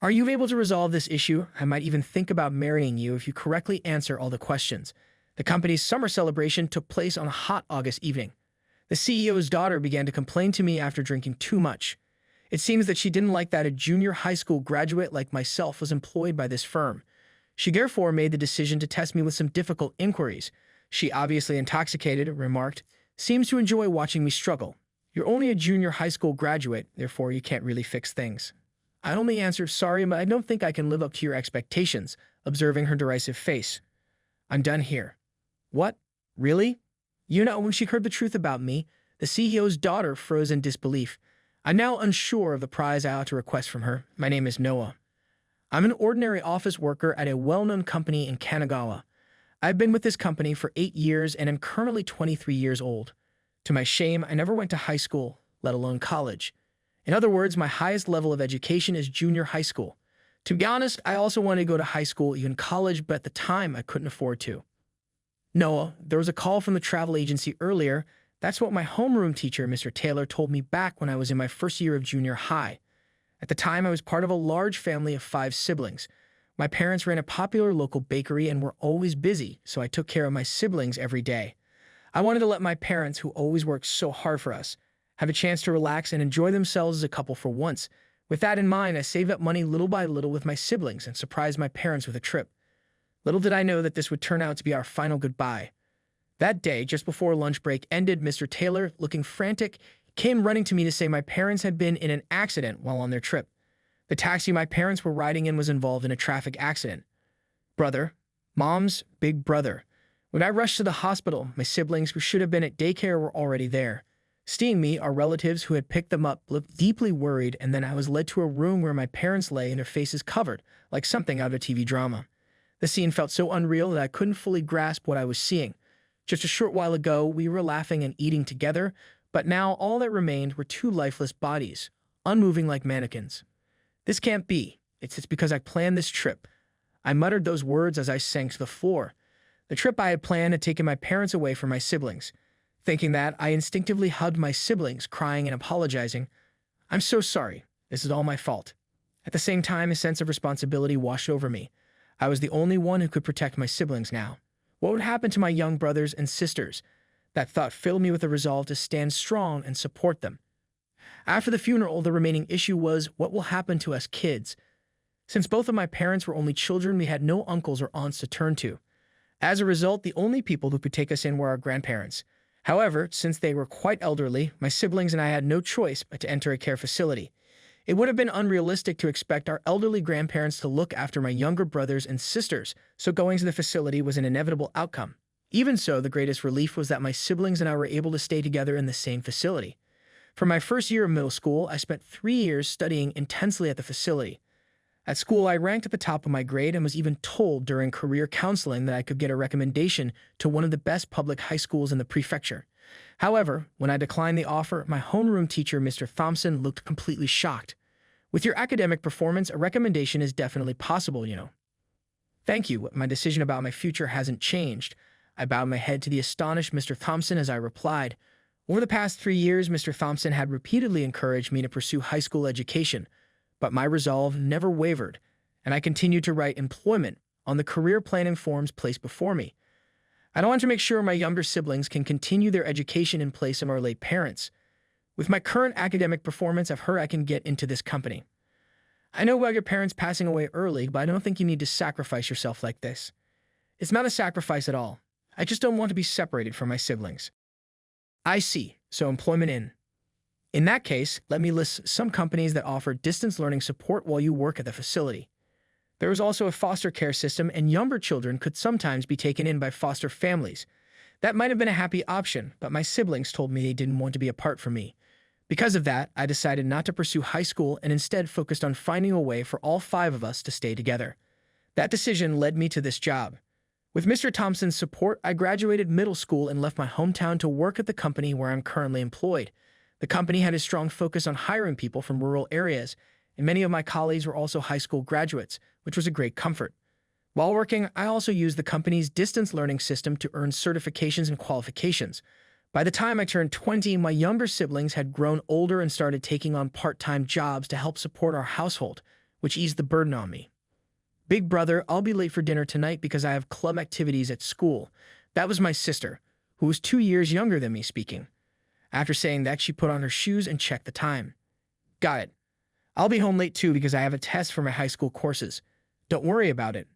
Are you able to resolve this issue? I might even think about marrying you if you correctly answer all the questions. The company's summer celebration took place on a hot August evening. The CEO's daughter began to complain to me after drinking too much. It seems that she didn't like that a junior high school graduate like myself was employed by this firm. She therefore made the decision to test me with some difficult inquiries. She, obviously intoxicated, remarked, "Seems to enjoy watching me struggle. You're only a junior high school graduate, therefore you can't really fix things." I only answered, "Sorry, but I don't think I can live up to your expectations," observing her derisive face. "I'm done here." "What? Really?" When she heard the truth about me, the CEO's daughter froze in disbelief. I'm now unsure of the prize I ought to request from her. My name is Noah. I'm an ordinary office worker at a well-known company in Kanagawa. I've been with this company for 8 years and am currently 23 years old. To my shame, I never went to high school, let alone college. In other words, my highest level of education is junior high school. To be honest, I also wanted to go to high school, even college, but at the time I couldn't afford to. Noah, there was a call from the travel agency earlier. That's what my homeroom teacher, Mr. Taylor, told me back when I was in my first year of junior high. At the time, I was part of a large family of 5 siblings. My parents ran a popular local bakery and were always busy, so I took care of my siblings every day. I wanted to let my parents, who always worked so hard for us, have a chance to relax and enjoy themselves as a couple for once. With that in mind, I saved up money little by little with my siblings and surprised my parents with a trip. Little did I know that this would turn out to be our final goodbye. That day, just before lunch break ended, Mr. Taylor, looking frantic, came running to me to say my parents had been in an accident while on their trip. The taxi my parents were riding in was involved in a traffic accident. Brother, Mom's big brother. When I rushed to the hospital, my siblings, who should have been at daycare, were already there. Seeing me, our relatives who had picked them up looked deeply worried, and then I was led to a room where my parents lay and their faces covered, like something out of a TV drama. The scene felt so unreal that I couldn't fully grasp what I was seeing. Just a short while ago, we were laughing and eating together, but now all that remained were 2 lifeless bodies, unmoving like mannequins. This can't be. It's because I planned this trip. I muttered those words as I sank to the floor. The trip I had planned had taken my parents away from my siblings. Thinking that, I instinctively hugged my siblings, crying and apologizing. "I'm so sorry. This is all my fault." At the same time, a sense of responsibility washed over me. I was the only one who could protect my siblings now. What would happen to my young brothers and sisters? That thought filled me with a resolve to stand strong and support them. After the funeral, the remaining issue was, what will happen to us kids? Since both of my parents were only children, we had no uncles or aunts to turn to. As a result, the only people who could take us in were our grandparents. However, since they were quite elderly, my siblings and I had no choice but to enter a care facility. It would have been unrealistic to expect our elderly grandparents to look after my younger brothers and sisters, so going to the facility was an inevitable outcome. Even so, the greatest relief was that my siblings and I were able to stay together in the same facility. For my first year of middle school, I spent 3 years studying intensely at the facility. At school, I ranked at the top of my grade and was even told during career counseling that I could get a recommendation to one of the best public high schools in the prefecture. However, when I declined the offer, my homeroom teacher, Mr. Thompson, looked completely shocked. "With your academic performance, a recommendation is definitely possible, you know." "Thank you. My decision about my future hasn't changed." I bowed my head to the astonished Mr. Thompson as I replied. Over the past 3 years, Mr. Thompson had repeatedly encouraged me to pursue high school education, but my resolve never wavered, and I continued to write employment on the career planning forms placed before me. I want to make sure my younger siblings can continue their education in place of our late parents. With my current academic performance, I've heard I can get into this company. I know about your parents passing away early, but I don't think you need to sacrifice yourself like this. It's not a sacrifice at all. I just don't want to be separated from my siblings. I see. So employment in. In that case, let me list some companies that offer distance learning support while you work at the facility. There is also a foster care system, and younger children could sometimes be taken in by foster families. That might have been a happy option, but my siblings told me they didn't want to be apart from me. Because of that, I decided not to pursue high school and instead focused on finding a way for all 5 of us to stay together. That decision led me to this job. With Mr. Thompson's support, I graduated middle school and left my hometown to work at the company where I'm currently employed. The company had a strong focus on hiring people from rural areas, and many of my colleagues were also high school graduates, which was a great comfort. While working, I also used the company's distance learning system to earn certifications and qualifications. By the time I turned 20, my younger siblings had grown older and started taking on part-time jobs to help support our household, which eased the burden on me. Big brother, I'll be late for dinner tonight because I have club activities at school. That was my sister, who was 2 years younger than me, speaking. After saying that, she put on her shoes and checked the time. Got it. I'll be home late too because I have a test for my high school courses. Don't worry about it.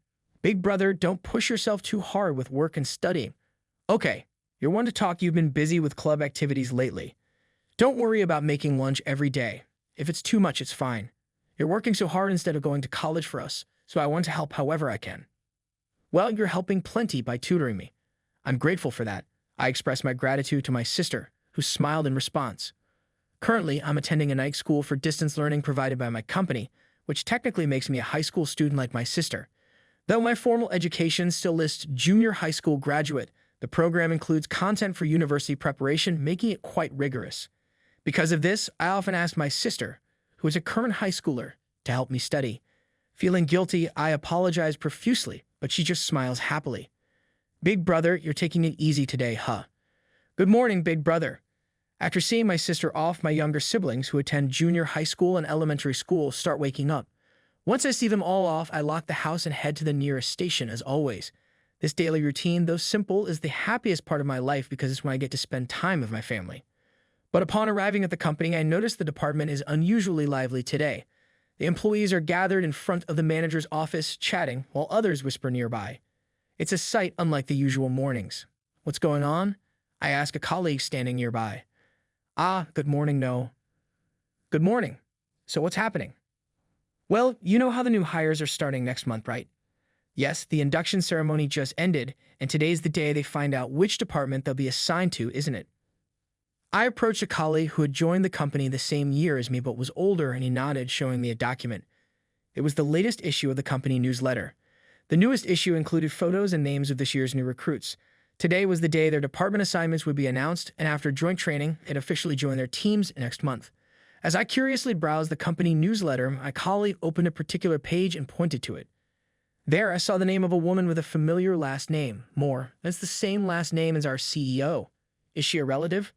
Big brother, don't push yourself too hard with work and studying. Okay, you're one to talk. You've been busy with club activities lately. Don't worry about making lunch every day. If it's too much, it's fine. You're working so hard instead of going to college for us, so I want to help however I can. Well, you're helping plenty by tutoring me. I'm grateful for that. I expressed my gratitude to my sister, who smiled in response. Currently, I'm attending a night school for distance learning provided by my company, which technically makes me a high school student like my sister. Though my formal education still lists junior high school graduate, the program includes content for university preparation, making it quite rigorous. Because of this, I often ask my sister, who is a current high schooler, to help me study. Feeling guilty, I apologize profusely, but she just smiles happily. Big brother, you're taking it easy today, huh? Good morning, big brother. After seeing my sister off, my younger siblings who attend junior high school and elementary school start waking up. Once I see them all off, I lock the house and head to the nearest station as always. This daily routine, though simple, is the happiest part of my life because it's when I get to spend time with my family. But upon arriving at the company, I notice the department is unusually lively today. The employees are gathered in front of the manager's office, chatting, while others whisper nearby. It's a sight unlike the usual mornings. What's going on? I ask a colleague standing nearby. Ah, good morning, no. Good morning. So what's happening? Well, you know how the new hires are starting next month, right? Yes, the induction ceremony just ended, and today's the day they find out which department they'll be assigned to, isn't it? I approached a colleague who had joined the company the same year as me but was older, and he nodded, showing me a document. It was the latest issue of the company newsletter. The newest issue included photos and names of this year's new recruits. Today was the day their department assignments would be announced, and after joint training, they'd officially join their teams next month. As I curiously browsed the company newsletter, my colleague opened a particular page and pointed to it. There, I saw the name of a woman with a familiar last name. More, that's the same last name as our CEO. Is she a relative?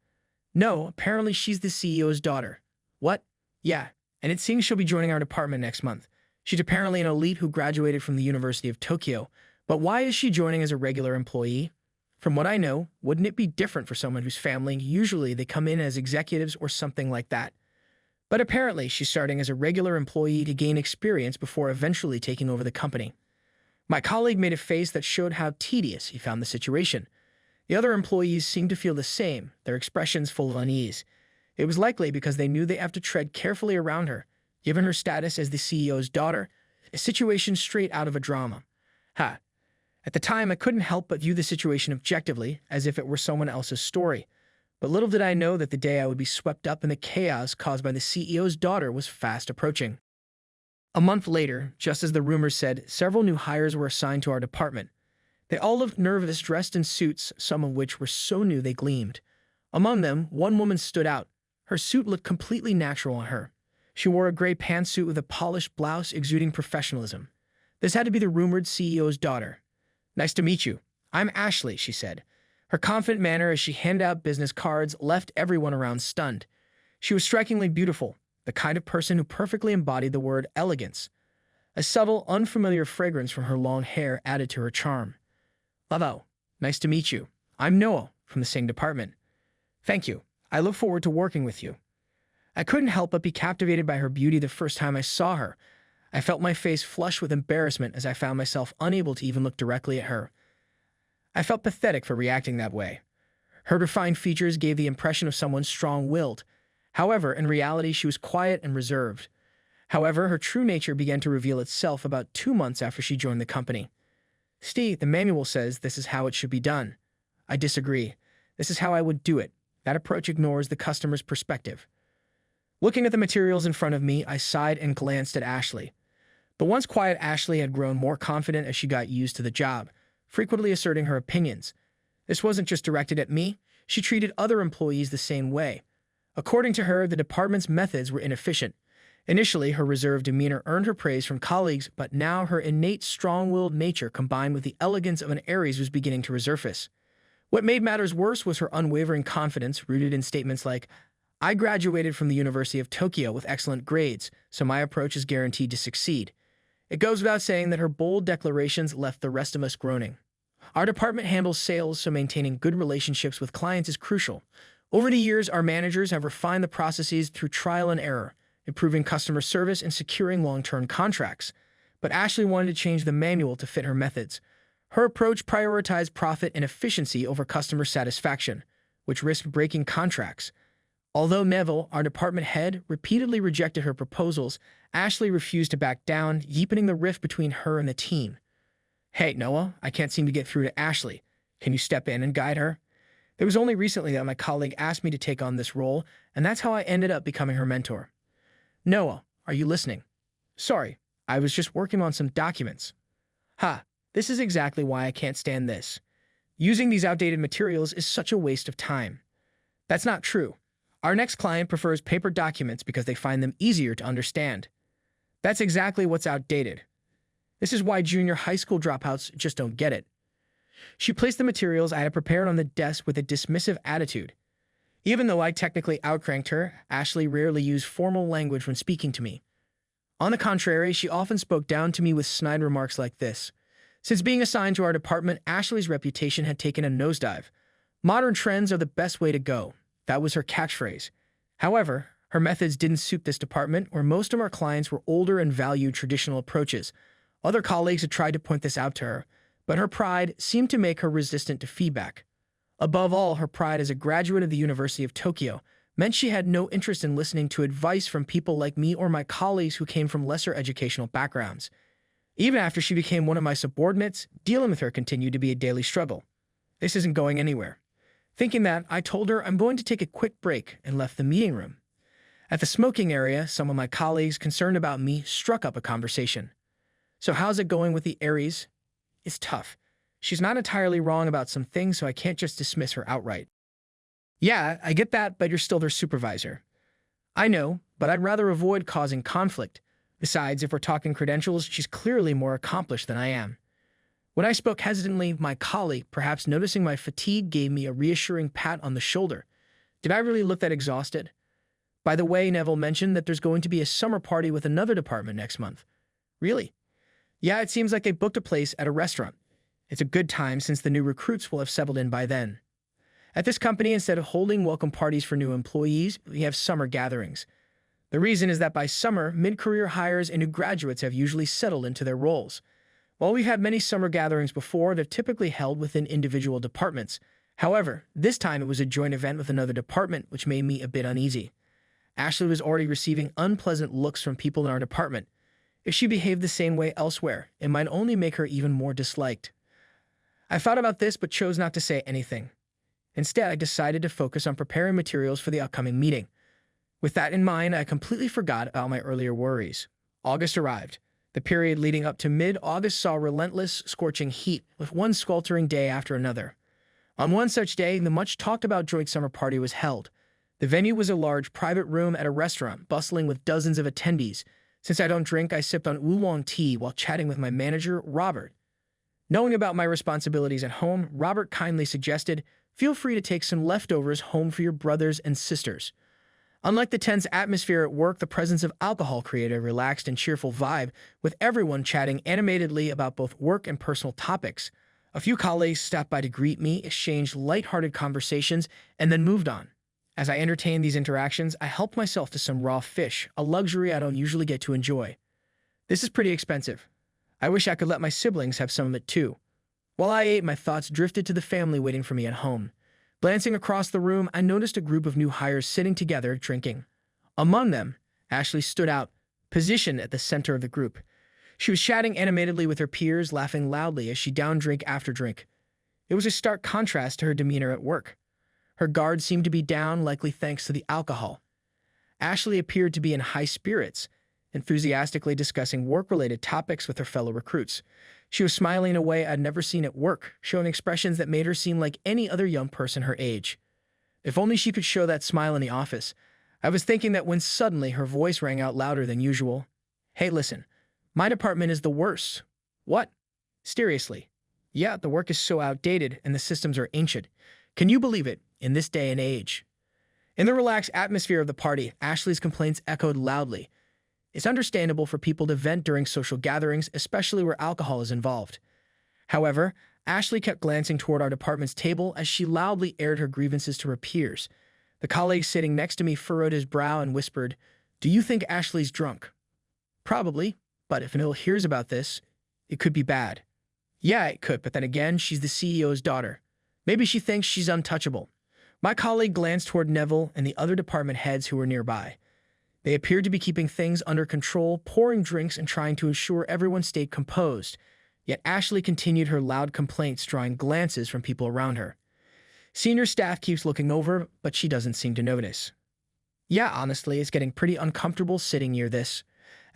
No, apparently she's the CEO's daughter. What? Yeah, and it seems she'll be joining our department next month. She's apparently an elite who graduated from the University of Tokyo. But why is she joining as a regular employee? From what I know, wouldn't it be different for someone whose family usually they come in as executives or something like that? But apparently she's starting as a regular employee to gain experience before eventually taking over the company. My colleague made a face that showed how tedious he found the situation. The other employees seemed to feel the same, their expressions full of unease. It was likely because they knew they have to tread carefully around her, given her status as the CEO's daughter, a situation straight out of a drama. At the time, I couldn't help but view the situation objectively, as if it were someone else's story. But little did I know that the day I would be swept up in the chaos caused by the CEO's daughter was fast approaching. A month later, just as the rumors said, several new hires were assigned to our department. They all looked nervous, dressed in suits, some of which were so new they gleamed. Among them, one woman stood out. Her suit looked completely natural on her. She wore a gray pantsuit with a polished blouse exuding professionalism. This had to be the rumored CEO's daughter. Nice to meet you. I'm Ashley, she said. Her confident manner as she handed out business cards left everyone around stunned. She was strikingly beautiful, the kind of person who perfectly embodied the word elegance. A subtle, unfamiliar fragrance from her long hair added to her charm. Hello. Nice to meet you. I'm Noah, from the same department. Thank you. I look forward to working with you. I couldn't help but be captivated by her beauty the first time I saw her. I felt my face flush with embarrassment as I found myself unable to even look directly at her. I felt pathetic for reacting that way. Her refined features gave the impression of someone strong-willed. However, in reality, she was quiet and reserved. However, her true nature began to reveal itself about 2 months after she joined the company. Steve, the manual says this is how it should be done. I disagree. This is how I would do it. That approach ignores the customer's perspective. Looking at the materials in front of me, I sighed and glanced at Ashley. The once quiet Ashley had grown more confident as she got used to the job, frequently asserting her opinions. This wasn't just directed at me. She treated other employees the same way. According to her, the department's methods were inefficient. Initially, her reserved demeanor earned her praise from colleagues, but now her innate strong-willed nature combined with the elegance of an Aries was beginning to resurface. What made matters worse was her unwavering confidence, rooted in statements like, I graduated from the University of Tokyo with excellent grades, so my approach is guaranteed to succeed. It goes without saying that her bold declarations left the rest of us groaning. Our department handles sales, so maintaining good relationships with clients is crucial. Over the years, our managers have refined the processes through trial and error, improving customer service and securing long-term contracts. But Ashley wanted to change the manual to fit her methods. Her approach prioritized profit and efficiency over customer satisfaction, which risked breaking contracts. Although Neville, our department head, repeatedly rejected her proposals, Ashley refused to back down, deepening the rift between her and the team. "Hey, Noah, I can't seem to get through to Ashley. Can you step in and guide her?" It was only recently that my colleague asked me to take on this role, and that's how I ended up becoming her mentor. "Noah, are you listening?" "Sorry, I was just working on some documents." "Ha, this is exactly why I can't stand this. Using these outdated materials is such a waste of time." "That's not true. Our next client prefers paper documents because they find them easier to understand." "That's exactly what's outdated. This is why junior high school dropouts just don't get it." She placed the materials I had prepared on the desk with a dismissive attitude. Even though I technically outcranked her, Ashley rarely used formal language when speaking to me. On the contrary, she often spoke down to me with snide remarks like this. Since being assigned to our department, Ashley's reputation had taken a nosedive. "Modern trends are the best way to go." That was her catchphrase. However, her methods didn't suit this department, where most of our clients were older and valued traditional approaches. Other colleagues had tried to point this out to her, but her pride seemed to make her resistant to feedback. Above all, her pride as a graduate of the University of Tokyo meant she had no interest in listening to advice from people like me or my colleagues who came from lesser educational backgrounds. Even after she became one of my subordinates, dealing with her continued to be a daily struggle. This isn't going anywhere. Thinking that, I told her I'm going to take a quick break and left the meeting room. At the smoking area, some of my colleagues, concerned about me, struck up a conversation. "So how's it going with the Aries?" "It's tough. She's not entirely wrong about some things, so I can't just dismiss her outright." "Yeah, I get that, but you're still their supervisor." "I know, but I'd rather avoid causing conflict. Besides, if we're talking credentials, she's clearly more accomplished than I am." When I spoke hesitantly, my colleague, perhaps noticing my fatigue, gave me a reassuring pat on the shoulder. Did I really look that exhausted? "By the way, Neville mentioned that there's going to be a summer party with another department next month." "Really?" "Yeah, it seems like they booked a place at a restaurant. It's a good time since the new recruits will have settled in by then. At this company, instead of holding welcome parties for new employees, we have summer gatherings. The reason is that by summer, mid-career hires and new graduates have usually settled into their roles. While we've had many summer gatherings before, they're typically held within individual departments. However, this time it was a joint event with another department, which made me a bit uneasy. Ashley was already receiving unpleasant looks from people in our department. If she behaved the same way elsewhere, it might only make her even more disliked. I thought about this but chose not to say anything. Instead, I decided to focus on preparing materials for the upcoming meeting. With that in mind, I completely forgot about my earlier worries. August arrived. The period leading up to mid-August saw relentless, scorching heat, with one sweltering day after another. On one such day, the much-talked-about joint summer party was held. The venue was a large private room at a restaurant, bustling with dozens of attendees. Since I don't drink, I sipped on oolong tea while chatting with my manager, Robert. Knowing about my responsibilities at home, Robert kindly suggested, "Feel free to take some leftovers home for your brothers and sisters." Unlike the tense atmosphere at work, the presence of alcohol created a relaxed and cheerful vibe, with everyone chatting animatedly about both work and personal topics. A few colleagues stopped by to greet me, exchanged light-hearted conversations, and then moved on. As I entertained these interactions, I helped myself to some raw fish, a luxury I don't usually get to enjoy. This is pretty expensive. I wish I could let my siblings have some of it too. While I ate, my thoughts drifted to the family waiting for me at home. Glancing across the room, I noticed a group of new hires sitting together, drinking. Among them, Ashley stood out, positioned at the center of the group. She was chatting animatedly with her peers, laughing loudly as she downed drink after drink. It was a stark contrast to her demeanor at work. Her guard seemed to be down, likely thanks to the alcohol. Ashley appeared to be in high spirits, enthusiastically discussing work-related topics with her fellow recruits. She was smiling in a way I'd never seen at work, showing expressions that made her seem like any other young person her age. If only she could show that smile in the office. I was thinking that when suddenly her voice rang out louder than usual. "Hey, listen, my department is the worst." "What?" "Seriously. Yeah, the work is so outdated and the systems are ancient. Can you believe it, in this day and age?" In the relaxed atmosphere of the party, Ashley's complaints echoed loudly. It's understandable for people to vent during social gatherings, especially where alcohol is involved. However, Ashley kept glancing toward our department's table as she loudly aired her grievances to her peers. The colleague sitting next to me furrowed his brow and whispered, "Do you think Ashley's drunk?" "Probably, but if Neil hears about this, it could be bad." "Yeah, it could, but then again, she's the CEO's daughter. Maybe she thinks she's untouchable." My colleague glanced toward Neville and the other department heads who were nearby. They appeared to be keeping things under control, pouring drinks and trying to ensure everyone stayed composed. Yet Ashley continued her loud complaints, drawing glances from people around her. Senior staff keeps looking over, but she doesn't seem to notice. Yeah, honestly, it's getting pretty uncomfortable sitting near this.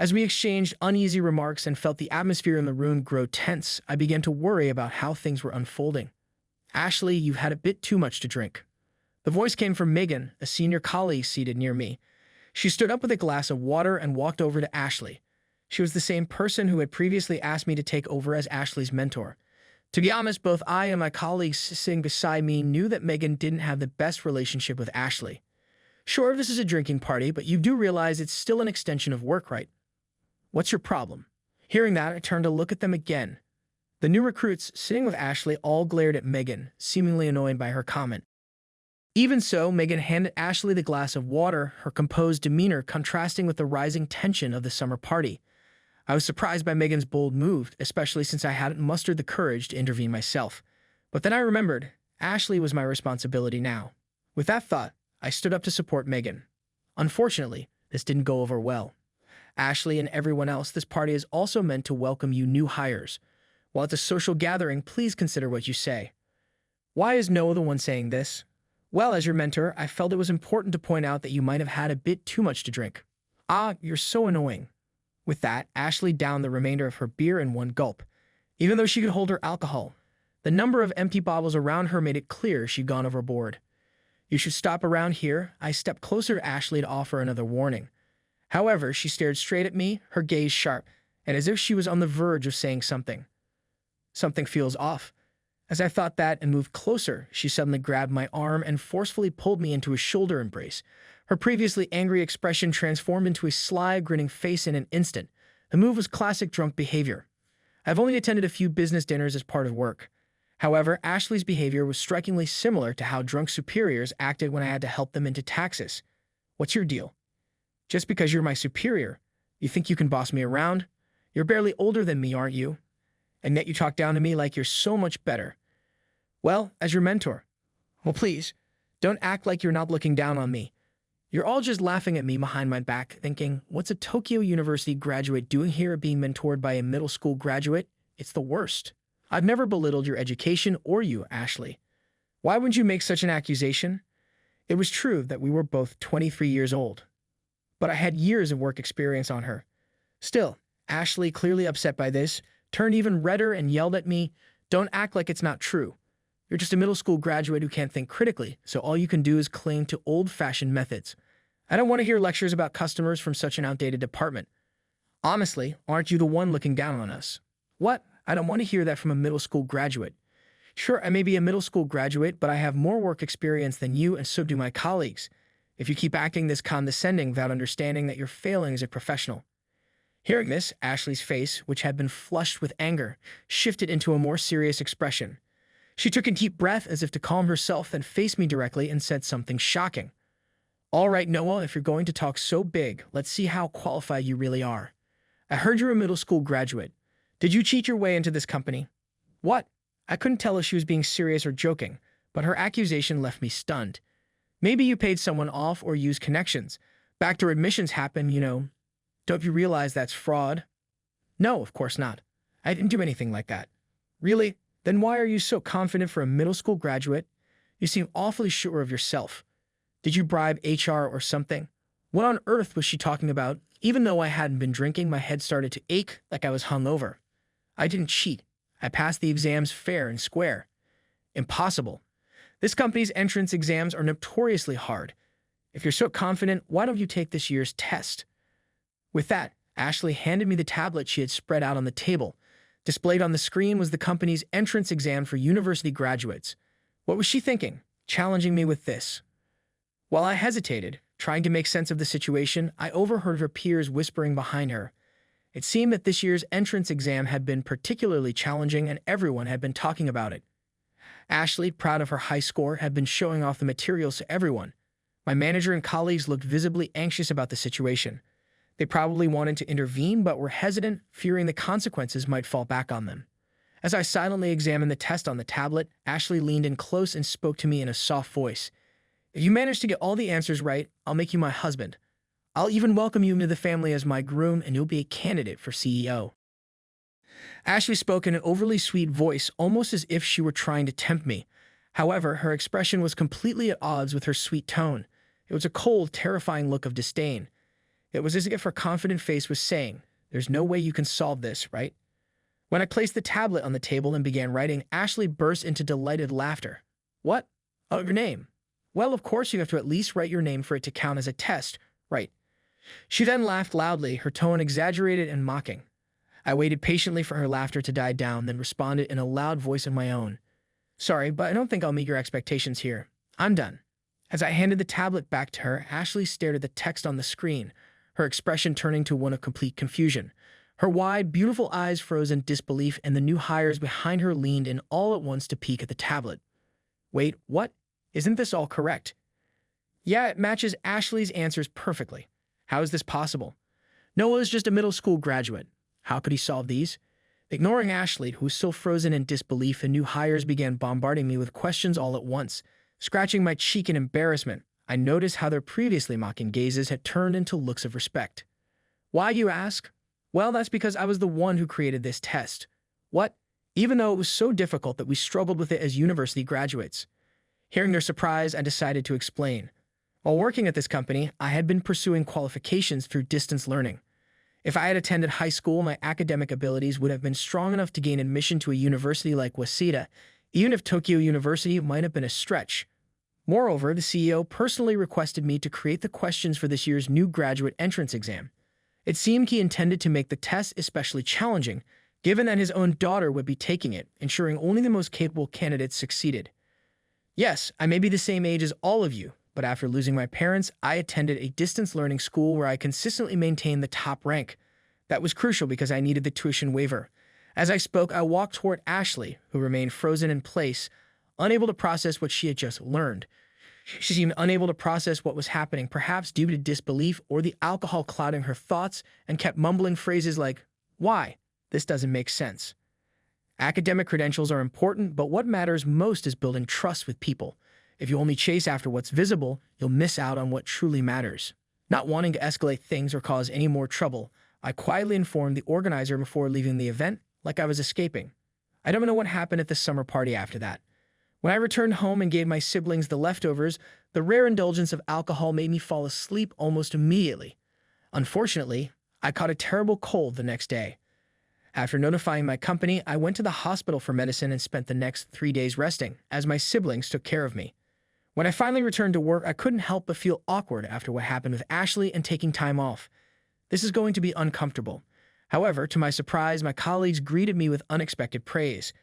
As we exchanged uneasy remarks and felt the atmosphere in the room grow tense, I began to worry about how things were unfolding. "Ashley, you've had a bit too much to drink." The voice came from Megan, a senior colleague seated near me. She stood up with a glass of water and walked over to Ashley. She was the same person who had previously asked me to take over as Ashley's mentor. To be honest, both I and my colleagues sitting beside me knew that Megan didn't have the best relationship with Ashley. Sure, this is a drinking party, but you do realize it's still an extension of work, right? What's your problem? Hearing that, I turned to look at them again. The new recruits sitting with Ashley all glared at Megan, seemingly annoyed by her comment. Even so, Megan handed Ashley the glass of water, her composed demeanor contrasting with the rising tension of the summer party. I was surprised by Megan's bold move, especially since I hadn't mustered the courage to intervene myself. But then I remembered, Ashley was my responsibility now. With that thought, I stood up to support Megan. Unfortunately, this didn't go over well. Ashley and everyone else, this party is also meant to welcome you new hires. While it's a social gathering, please consider what you say. Why is Noah the one saying this? Well, as your mentor, I felt it was important to point out that you might have had a bit too much to drink. Ah, you're so annoying. With that, Ashley downed the remainder of her beer in one gulp. Even though she could hold her alcohol, the number of empty bottles around her made it clear she'd gone overboard. You should stop around here. I stepped closer to Ashley to offer another warning. However, she stared straight at me, her gaze sharp, and as if she was on the verge of saying something. Something feels off. As I thought that and moved closer, she suddenly grabbed my arm and forcefully pulled me into a shoulder embrace. Her previously angry expression transformed into a sly, grinning face in an instant. The move was classic drunk behavior. I've only attended a few business dinners as part of work. However, Ashley's behavior was strikingly similar to how drunk superiors acted when I had to help them into taxes. What's your deal? Just because you're my superior, you think you can boss me around? You're barely older than me, aren't you? And yet you talk down to me like you're so much better. Well, as your mentor. Well, please, don't act like you're not looking down on me. You're all just laughing at me behind my back, thinking, what's a Tokyo University graduate doing here being mentored by a middle school graduate? It's the worst. I've never belittled your education or you, Ashley. Why would you make such an accusation? It was true that we were both 23 years old, but I had years of work experience on her. Still, Ashley, clearly upset by this, turned even redder and yelled at me, "Don't act like it's not true. You're just a middle school graduate who can't think critically, so all you can do is cling to old-fashioned methods. I don't want to hear lectures about customers from such an outdated department. Honestly, aren't you the one looking down on us?" What? I don't want to hear that from a middle school graduate. Sure, I may be a middle school graduate, but I have more work experience than you, and so do my colleagues. If you keep acting this condescending without understanding that you're failing as a professional. Hearing this, Ashley's face, which had been flushed with anger, shifted into a more serious expression. She took a deep breath as if to calm herself, then faced me directly and said something shocking. "All right, Noah, if you're going to talk so big, let's see how qualified you really are. I heard you're a middle school graduate. Did you cheat your way into this company?" What? I couldn't tell if she was being serious or joking, but her accusation left me stunned. Maybe you paid someone off or used connections. Backdoor admissions happen, you know. Don't you realize that's fraud? No, of course not. I didn't do anything like that. Really? Then why are you so confident for a middle school graduate? You seem awfully sure of yourself. Did you bribe HR or something? What on earth was she talking about? Even though I hadn't been drinking, my head started to ache like I was hungover. I didn't cheat. I passed the exams fair and square. Impossible. This company's entrance exams are notoriously hard. If you're so confident, why don't you take this year's test? With that, Ashley handed me the tablet she had spread out on the table. Displayed on the screen was the company's entrance exam for university graduates. What was she thinking, challenging me with this? While I hesitated, trying to make sense of the situation, I overheard her peers whispering behind her. It seemed that this year's entrance exam had been particularly challenging and everyone had been talking about it. Ashley, proud of her high score, had been showing off the materials to everyone. My manager and colleagues looked visibly anxious about the situation. They probably wanted to intervene but were hesitant, fearing the consequences might fall back on them. As I silently examined the test on the tablet, Ashley leaned in close and spoke to me in a soft voice. "If you manage to get all the answers right, I'll make you my husband. I'll even welcome you into the family as my groom, and you'll be a candidate for CEO." Ashley spoke in an overly sweet voice, almost as if she were trying to tempt me. However, her expression was completely at odds with her sweet tone. It was a cold, terrifying look of disdain. It was as if her confident face was saying, "There's no way you can solve this, right?" When I placed the tablet on the table and began writing, Ashley burst into delighted laughter. "What? Oh, your name? Well, of course you have to at least write your name for it to count as a test, right?" She then laughed loudly, her tone exaggerated and mocking. I waited patiently for her laughter to die down, then responded in a loud voice of my own. "Sorry, but I don't think I'll meet your expectations here. I'm done." As I handed the tablet back to her, Ashley stared at the text on the screen, her expression turning to one of complete confusion. Her wide, beautiful eyes froze in disbelief, and the new hires behind her leaned in all at once to peek at the tablet. "Wait, what? Isn't this all correct?" "Yeah, it matches Ashley's answers perfectly. How is this possible? Noah is just a middle school graduate. How could he solve these?" Ignoring Ashley, who was still frozen in disbelief, and new hires began bombarding me with questions all at once. Scratching my cheek in embarrassment, I noticed how their previously mocking gazes had turned into looks of respect. "Why, you ask? Well, that's because I was the one who created this test." "What? Even though it was so difficult that we struggled with it as university graduates." Hearing their surprise, I decided to explain. While working at this company, I had been pursuing qualifications through distance learning. If I had attended high school, my academic abilities would have been strong enough to gain admission to a university like Waseda, even if Tokyo University might have been a stretch. Moreover, the CEO personally requested me to create the questions for this year's new graduate entrance exam. It seemed he intended to make the test especially challenging, given that his own daughter would be taking it, ensuring only the most capable candidates succeeded. Yes, I may be the same age as all of you, but after losing my parents, I attended a distance learning school where I consistently maintained the top rank. That was crucial because I needed the tuition waiver. As I spoke, I walked toward Ashley, who remained frozen in place, unable to process what she had just learned. She seemed unable to process what was happening, perhaps due to disbelief or the alcohol clouding her thoughts, and kept mumbling phrases like, "Why? This doesn't make sense." Academic credentials are important, but what matters most is building trust with people. If you only chase after what's visible, you'll miss out on what truly matters. Not wanting to escalate things or cause any more trouble, I quietly informed the organizer before leaving the event, like I was escaping. I don't know what happened at the summer party after that. When I returned home and gave my siblings the leftovers, the rare indulgence of alcohol made me fall asleep almost immediately. Unfortunately, I caught a terrible cold the next day. After notifying my company, I went to the hospital for medicine and spent the next 3 days resting, as my siblings took care of me. When I finally returned to work, I couldn't help but feel awkward after what happened with Ashley and taking time off. This is going to be uncomfortable. However, to my surprise, my colleagues greeted me with unexpected praise.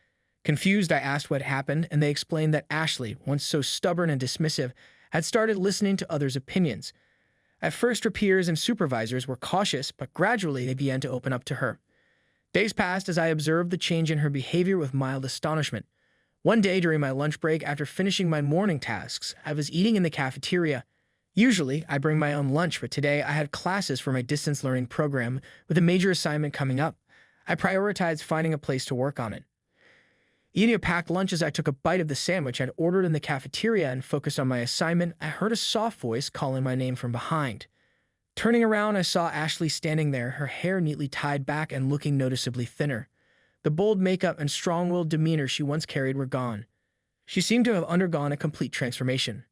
Confused, I asked what happened, and they explained that Ashley, once so stubborn and dismissive, had started listening to others' opinions. At first, her peers and supervisors were cautious, but gradually they began to open up to her. Days passed as I observed the change in her behavior with mild astonishment. One day during my lunch break, after finishing my morning tasks, I was eating in the cafeteria. Usually, I bring my own lunch, but today I had classes for my distance learning program with a major assignment coming up. I prioritized finding a place to work on it. Eating a packed lunch as I took a bite of the sandwich I'd ordered in the cafeteria and focused on my assignment, I heard a soft voice calling my name from behind. Turning around, I saw Ashley standing there, her hair neatly tied back and looking noticeably thinner. The bold makeup and strong-willed demeanor she once carried were gone. She seemed to have undergone a complete transformation.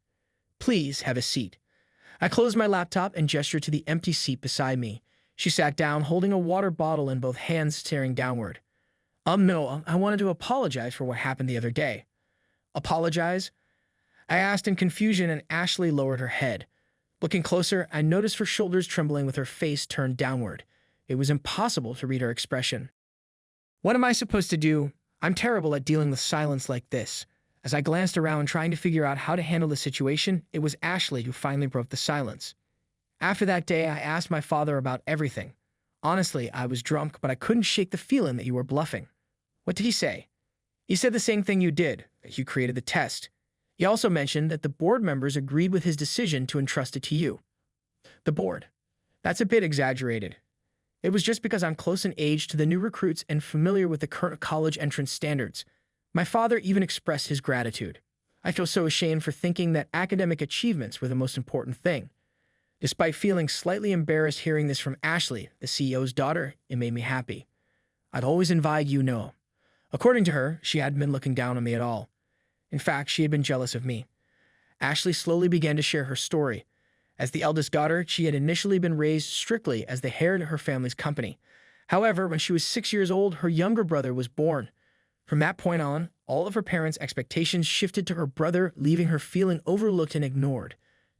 "Please have a seat." I closed my laptop and gestured to the empty seat beside me. She sat down, holding a water bottle in both hands, staring downward. No, I wanted to apologize for what happened the other day." "Apologize?" I asked in confusion, and Ashley lowered her head. Looking closer, I noticed her shoulders trembling with her face turned downward. It was impossible to read her expression. "What am I supposed to do? I'm terrible at dealing with silence like this." As I glanced around trying to figure out how to handle the situation, it was Ashley who finally broke the silence. After that day, I asked my father about everything. Honestly, I was drunk, but I couldn't shake the feeling that you were bluffing. What did he say? He said the same thing you did, that you created the test. He also mentioned that the board members agreed with his decision to entrust it to you. The board. That's a bit exaggerated. It was just because I'm close in age to the new recruits and familiar with the current college entrance standards. My father even expressed his gratitude. I feel so ashamed for thinking that academic achievements were the most important thing. Despite feeling slightly embarrassed hearing this from Ashley, the CEO's daughter, it made me happy. I'd always envied you, Noah. According to her, she hadn't been looking down on me at all. In fact, she had been jealous of me. Ashley slowly began to share her story. As the eldest daughter, she had initially been raised strictly as the heir to her family's company. However, when she was 6 years old, her younger brother was born. From that point on, all of her parents' expectations shifted to her brother, leaving her feeling overlooked and ignored.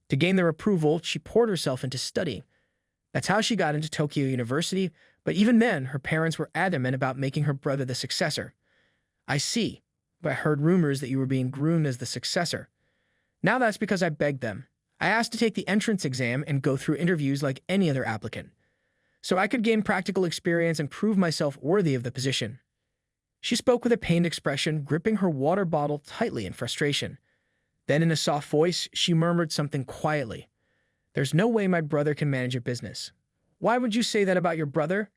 To gain their approval, she poured herself into studying. That's how she got into Tokyo University, but even then, her parents were adamant about making her brother the successor. I see, but I heard rumors that you were being groomed as the successor. Now that's because I begged them. I asked to take the entrance exam and go through interviews like any other applicant, so I could gain practical experience and prove myself worthy of the position. She spoke with a pained expression, gripping her water bottle tightly in frustration. Then in a soft voice, she murmured something quietly. There's no way my brother can manage a business. Why would you say that about your brother?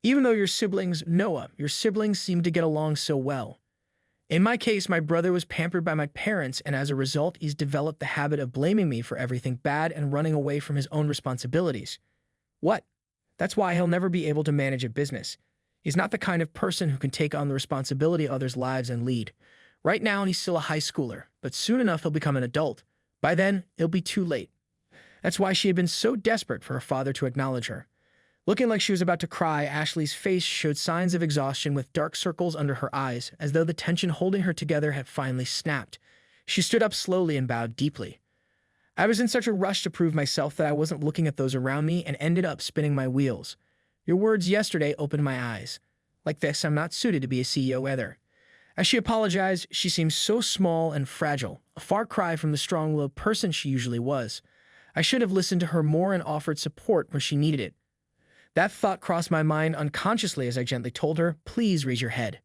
Even though your siblings, Noah, your siblings seem to get along so well. In my case, my brother was pampered by my parents, and as a result, he's developed the habit of blaming me for everything bad and running away from his own responsibilities. What? That's why he'll never be able to manage a business. He's not the kind of person who can take on the responsibility of others' lives and lead. Right now, he's still a high schooler, but soon enough he'll become an adult. By then, it'll be too late. That's why she had been so desperate for her father to acknowledge her. Looking like she was about to cry, Ashley's face showed signs of exhaustion with dark circles under her eyes, as though the tension holding her together had finally snapped. She stood up slowly and bowed deeply. I was in such a rush to prove myself that I wasn't looking at those around me and ended up spinning my wheels. Your words yesterday opened my eyes. Like this, I'm not suited to be a CEO either. As she apologized, she seemed so small and fragile, a far cry from the strong-willed person she usually was. I should have listened to her more and offered support when she needed it. That thought crossed my mind unconsciously as I gently told her, please raise your head.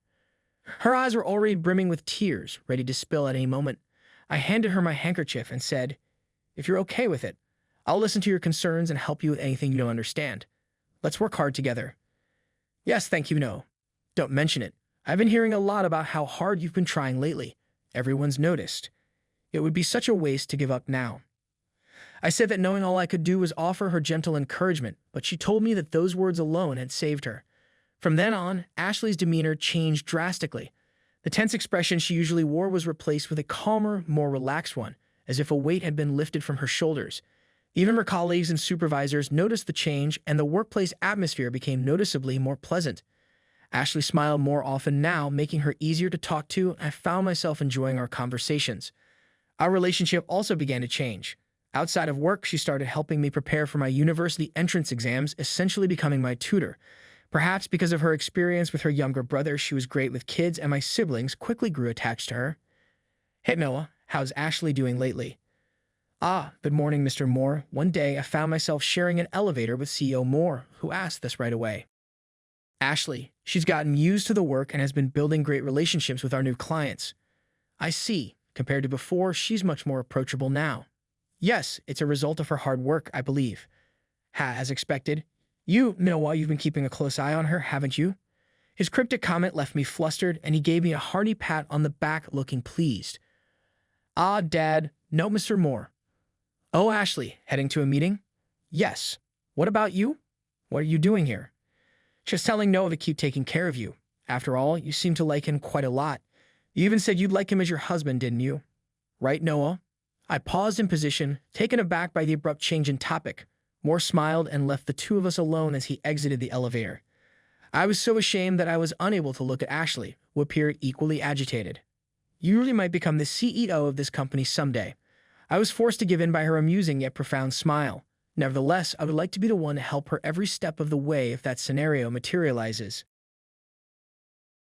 Her eyes were already brimming with tears, ready to spill at any moment. I handed her my handkerchief and said, if you're okay with it, I'll listen to your concerns and help you with anything you don't understand. Let's work hard together. Yes, thank you, no. Don't mention it. I've been hearing a lot about how hard you've been trying lately. Everyone's noticed. It would be such a waste to give up now. I said that knowing all I could do was offer her gentle encouragement, but she told me that those words alone had saved her. From then on, Ashley's demeanor changed drastically. The tense expression she usually wore was replaced with a calmer, more relaxed one, as if a weight had been lifted from her shoulders. Even her colleagues and supervisors noticed the change, and the workplace atmosphere became noticeably more pleasant. Ashley smiled more often now, making her easier to talk to, and I found myself enjoying our conversations. Our relationship also began to change. Outside of work, she started helping me prepare for my university entrance exams, essentially becoming my tutor. Perhaps because of her experience with her younger brother, she was great with kids, and my siblings quickly grew attached to her. Hey Noah, how's Ashley doing lately? Ah, good morning, Mr. Moore. One day, I found myself sharing an elevator with CEO Moore, who asked this right away. Ashley, she's gotten used to the work and has been building great relationships with our new clients. I see. Compared to before, she's much more approachable now. Yes, it's a result of her hard work, I believe. As expected. You, Noah, you've been keeping a close eye on her, haven't you? His cryptic comment left me flustered, and he gave me a hearty pat on the back, looking pleased. Ah, Dad. No, Mr. Moore. Oh, Ashley, heading to a meeting? Yes. What about you? What are you doing here? Just telling Noah to keep taking care of you. After all, you seem to like him quite a lot. You even said you'd like him as your husband, didn't you? Right, Noah? I paused in position, taken aback by the abrupt change in topic. Moore smiled and left the two of us alone as he exited the elevator. I was so ashamed that I was unable to look at Ashley, who appeared equally agitated. You really might become the CEO of this company someday. I was forced to give in by her amusing yet profound smile. Nevertheless, I would like to be the one to help her every step of the way if that scenario materializes.